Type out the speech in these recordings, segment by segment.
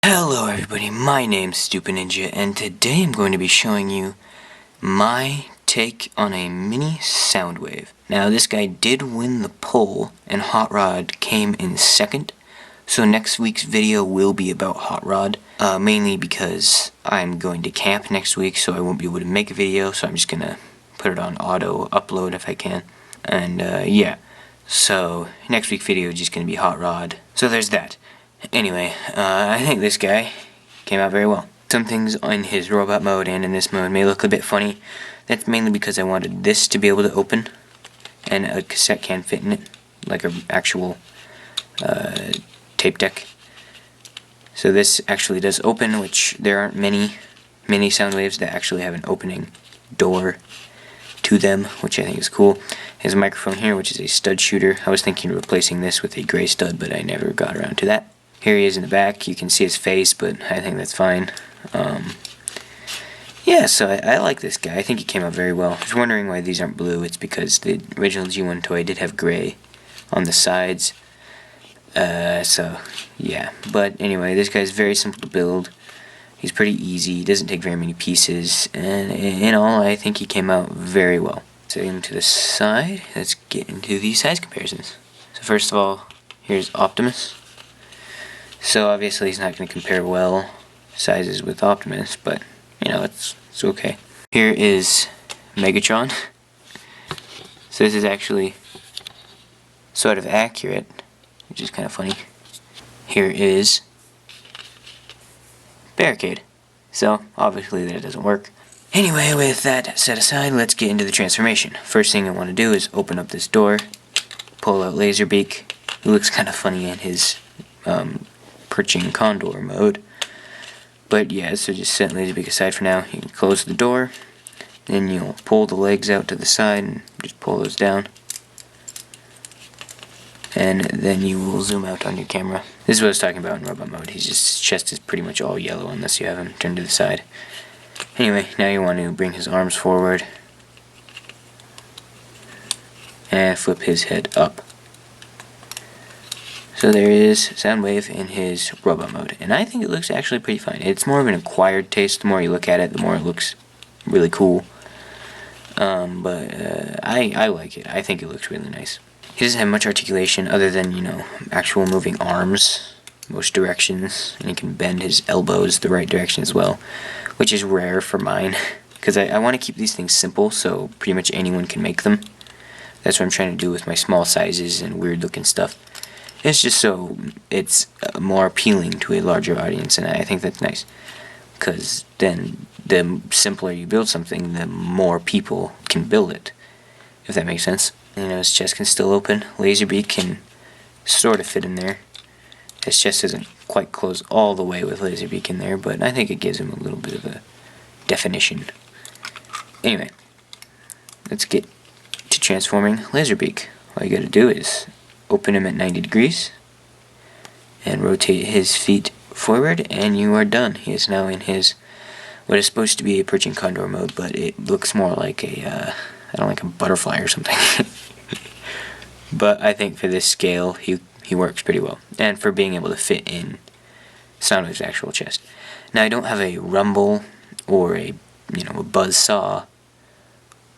Hello everybody, my name's Stupid Ninja, and today I'm going to be showing you my take on a mini Soundwave. Now this guy did win the poll, and Hot Rod came in second, so next week's video will be about Hot Rod, mainly because I'm going to camp next week, so I won't be able to make a video, so I'm just gonna put it on auto upload if I can, and yeah, so next week's video is just gonna be Hot Rod, so there's that. Anyway, I think this guy came out very well. Some things in his robot mode and in this mode may look a bit funny. That's mainly because I wanted this to be able to open, and a cassette can fit in it, like an actual tape deck. So this actually does open, which there aren't many Soundwaves that actually have an opening door to them, which I think is cool. There's a microphone here, which is a stud shooter. I was thinking of replacing this with a gray stud, but I never got around to that. Here he is in the back. You can see his face, but I think that's fine. Yeah, so I like this guy. I think he came out very well. I was wondering why these aren't blue. It's because the original G1 toy did have gray on the sides. So, yeah. But anyway, this guy's very simple to build. He's pretty easy. He doesn't take very many pieces. And in all, I think he came out very well. Set him to the side. Let's get into the size comparisons. So first of all, here's Optimus. So obviously he's not going to compare well sizes with Optimus, but you know, it's okay. Here is Megatron. So this is actually sort of accurate, which is kind of funny. Here is Barricade. So obviously that doesn't work. Anyway, with that set aside, let's get into the transformation. First thing I want to do is open up this door, pull out Laserbeak. He looks kind of funny in his perching condor mode. But yeah, so just set Laserbeak aside for now. You can close the door, then you'll pull the legs out to the side and just pull those down. And then you will zoom out on your camera. This is what I was talking about in robot mode. His chest is pretty much all yellow unless you have him turned to the side. Anyway, now you want to bring his arms forward and flip his head up. So there is Soundwave in his robot mode, and I think it looks actually pretty fine. It's more of an acquired taste. The more you look at it, the more it looks really cool. But I like it. I think it looks really nice. He doesn't have much articulation other than, you know, actual moving arms most directions, and he can bend his elbows the right direction as well, which is rare for mine, because I want to keep these things simple so pretty much anyone can make them. That's what I'm trying to do with my small sizes and weird looking stuff. It's just so it's more appealing to a larger audience, and I think that's nice, because then the simpler you build something, the more people can build it, if that makes sense. You know, his chest can still open. Laserbeak can sort of fit in there. His chest doesn't quite close all the way with Laserbeak in there, but I think it gives him a little bit of a definition. Anyway, let's get to transforming Laserbeak. All you gotta do is open him at 90 degrees and rotate his feet forward, and you are done. He is now in his what is supposed to be a perching condor mode, but it looks more like a I don't like a butterfly or something. But I think for this scale he works pretty well, and for being able to fit in Soundwave's actual chest. Now I don't have a Rumble or a Buzzsaw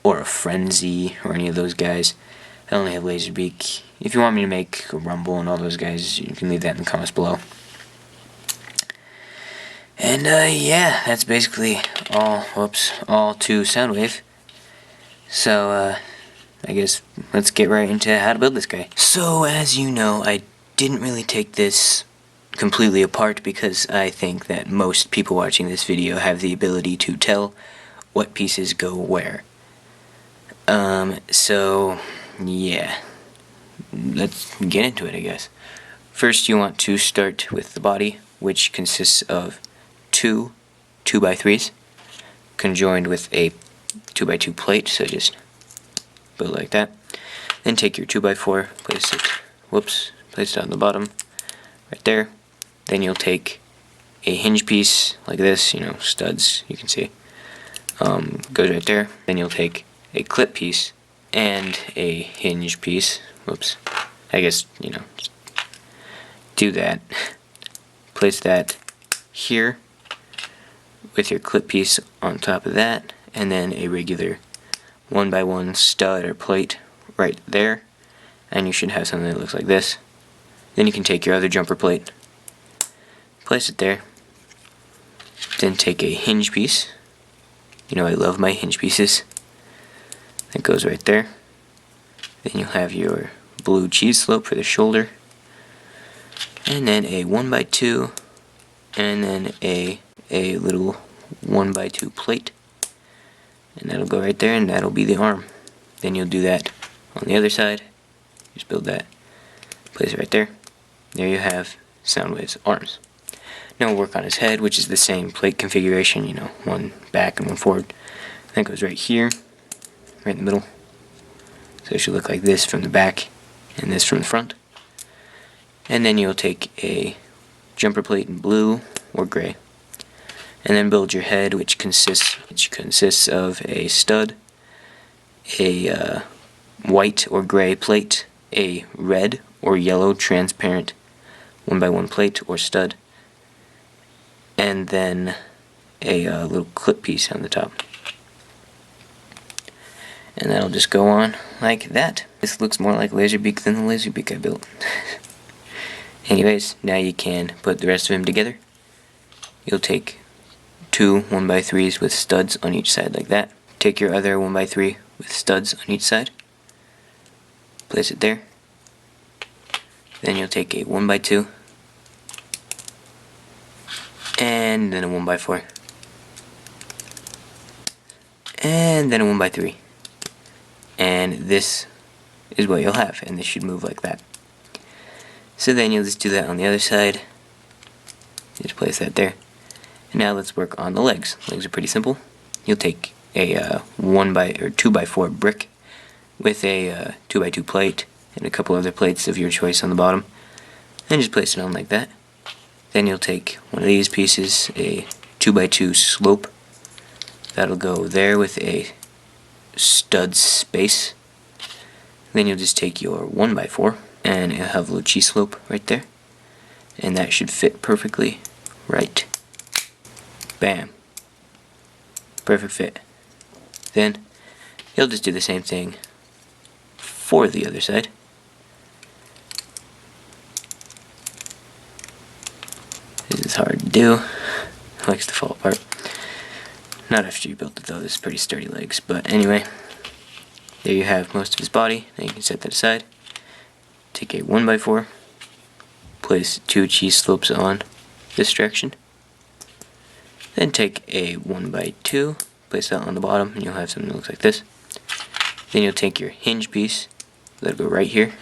or a Frenzy or any of those guys. I only have Laserbeak. If you want me to make a Rumble and all those guys, you can leave that in the comments below. And yeah, that's basically all to Soundwave. So I guess let's get right into how to build this guy. So as you know, I didn't really take this completely apart because I think that most people watching this video have the ability to tell what pieces go where. So yeah, let's get into it, I guess. First, you want to start with the body, which consists of two 2x3s conjoined with a 2x2 plate, so just put it like that. Then take your 2x4, place it on the bottom, right there. Then you'll take a hinge piece like this, studs, you can see, goes right there. Then you'll take a clip piece and a hinge piece, I guess, just do that, place that here with your clip piece on top of that, and then a regular 1x1 stud or plate right there, and you should have something that looks like this. Then you can take your other jumper plate, place it there, then take a hinge piece. You know I love my hinge pieces. That goes right there. Then you'll have your blue cheese slope for the shoulder, and then a 1x2, and then a little 1x2 plate, and that'll go right there, and that'll be the arm. Then you'll do that on the other side. Just build that, place it right there. There you have Soundwave's arms. Now we'll work on his head, which is the same plate configuration, you know, one back and one forward. That goes right here, right in the middle. So it should look like this from the back and this from the front. And then you'll take a jumper plate in blue or gray, and then build your head, which consists of a stud, a white or gray plate, a red or yellow transparent 1x1 plate or stud, and then a little clip piece on the top. And that'll just go on like that. This looks more like Laserbeak than the Laserbeak I built. Anyways, now you can put the rest of him together. You'll take two 1x3s with studs on each side like that. Take your other 1x3 with studs on each side. Place it there. Then you'll take a 1x2 and then a 1x4 and then a 1x3, and this is what you'll have, and this should move like that. So then you'll just do that on the other side. Just place that there. And now let's work on the legs. Legs are pretty simple. You'll take a 2x4 brick with a 2x2 plate and a couple other plates of your choice on the bottom, and just place it on like that. Then you'll take one of these pieces, a 2x2 slope. That'll go there with a stud space. Then you'll just take your 1x4 and it'll have a little cheese slope right there, and that should fit perfectly right. Bam. Perfect fit. Then you'll just do the same thing for the other side. This is hard to do. It likes to fall apart. Not after you built it though, this is pretty sturdy legs. But anyway, there you have most of his body. Now you can set that aside. Take a 1x4, place two cheese slopes on this direction. Then take a 1x2, place that on the bottom, and you'll have something that looks like this. Then you'll take your hinge piece, let it go right here,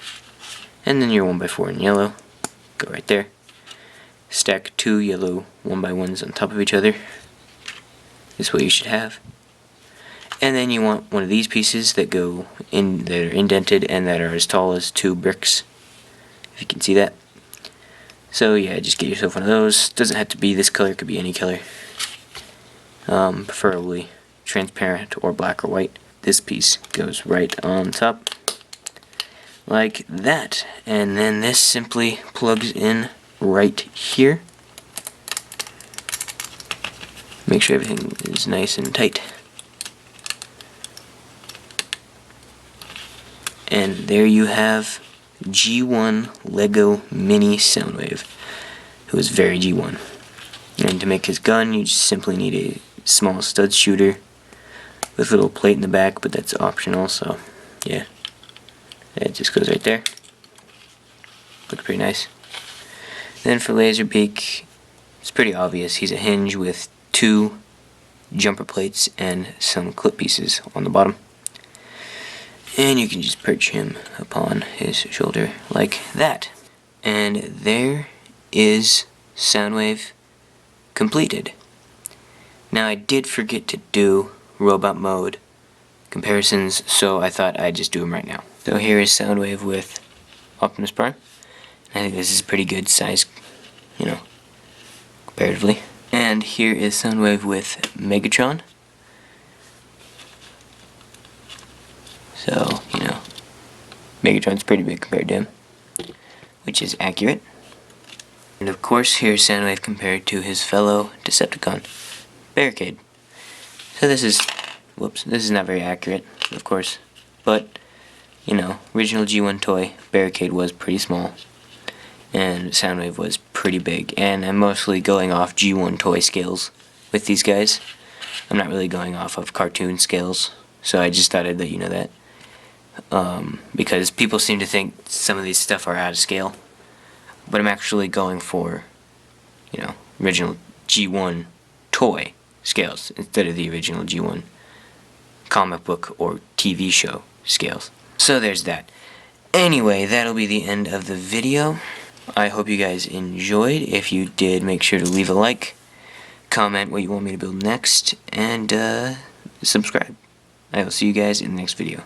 and then your 1x4 in yellow, go right there. Stack two yellow 1x1s on top of each other. This is what you should have. And then you want one of these pieces that go in, that are indented and that are as tall as two bricks, if you can see that. So yeah, just get yourself one of those. Doesn't have to be this color, it could be any color. Preferably transparent or black or white. This piece goes right on top like that, and then this simply plugs in right here. Make sure everything is nice and tight. And there you have G1 Lego Mini Soundwave, who is very G1. And to make his gun, you just simply need a small stud shooter with a little plate in the back, but that's optional, so yeah. It just goes right there. Looks pretty nice. Then for Laserbeak, it's pretty obvious. He's a hinge with two jumper plates and some clip pieces on the bottom. And you can just perch him upon his shoulder like that. And there is Soundwave completed. Now I did forget to do robot mode comparisons, so I thought I'd just do them right now. So here is Soundwave with Optimus Prime. I think this is a pretty good size, you know, comparatively. And here is Soundwave with Megatron. So, you know, Megatron's pretty big compared to him, which is accurate. And of course, here's Soundwave compared to his fellow Decepticon, Barricade. So this is, whoops, this is not very accurate, of course, but, you know, original G1 toy, Barricade was pretty small, and Soundwave was pretty big, and I'm mostly going off G1 toy scales with these guys. I'm not really going off of cartoon scales, so I just thought I'd let you know that. Because people seem to think some of these stuff are out of scale, but I'm actually going for, you know, original G1 toy scales instead of the original G1 comic book or TV show scales. So there's that. Anyway, that'll be the end of the video. I hope you guys enjoyed. If you did, make sure to leave a like, comment what you want me to build next, and subscribe. I will see you guys in the next video.